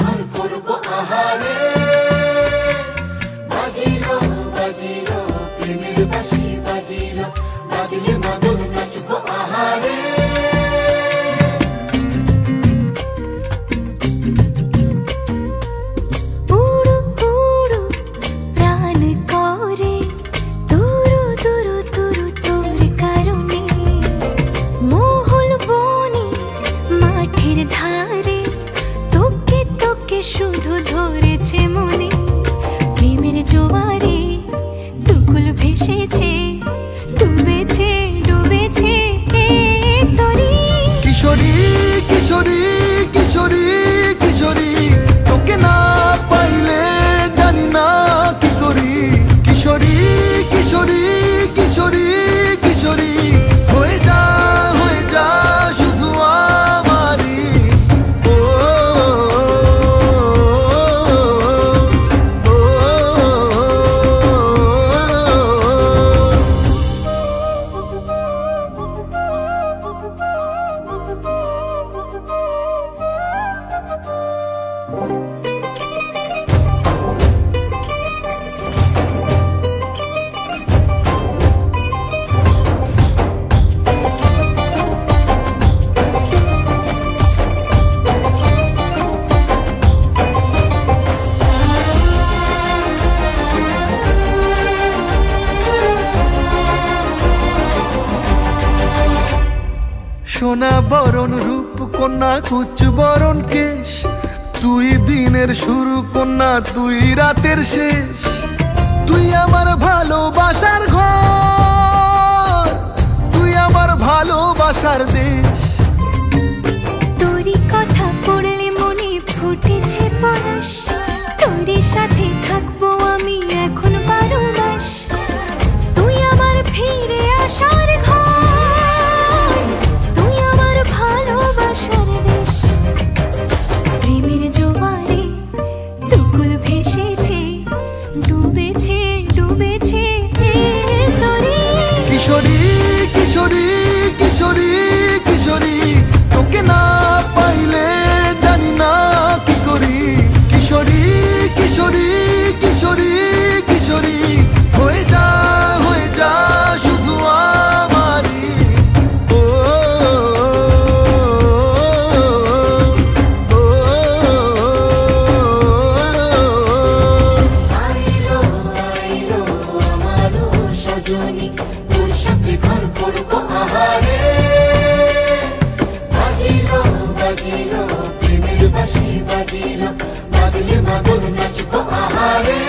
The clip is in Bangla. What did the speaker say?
ঘর করবো আহারে। বাজিলো বাজিলো প্রেমের বাঁশি বাজিলো, বাজিলে মাদল নাচবো আহারে। শুধু ধরেছে মনে প্রেমের জোয়ারে, দুকুল ভেসেছে, ডুবেছে ডুবেছে তরি। কিশোরী কিশোরী কিশোরী কিশোরী, তোকে না পাইলে জানি না কি করি। কিশোরী কিশোরী কিশোরী কিশোরী, হয়ে যা শুধু আমারই। সোনা বরণ রূপ কন্যা কুচ বরণ কেশ, তুই দিনের শুরু কন্যা তুই রাতের শেষ। তুই আমার ভালোবাসার ঘর, তুই আমার ভালোবাসার দেশ। তোরই কথা পড়লে মনে ফুটেছে পরশ, তোরই সাথে থাকবো আমি এখন 12 মাস। তুই আমার ফিরে আসার ঘর, তুই আমার ভালোবাসার দেশ। প্রেমের জোয়ারে দুকুল ভেসেছে, ডুবেছে ডুবেছে তরি। কিশোরী কিশোরী কিশোরী কিশোরী, তোকে না পাইলে জানি না কি করি। কিশোরী কিশোরী কিশোরী কিশোরী, হয়ে যা শুধু আমারই। আইলো আইলো আমারও সজনী, তোর সাথে ঘর করবো আহারে। বাজিলো বাজিলো প্রেমের বাঁশি বাজিলো, বাজিলে মাদল নাচবো আহারে।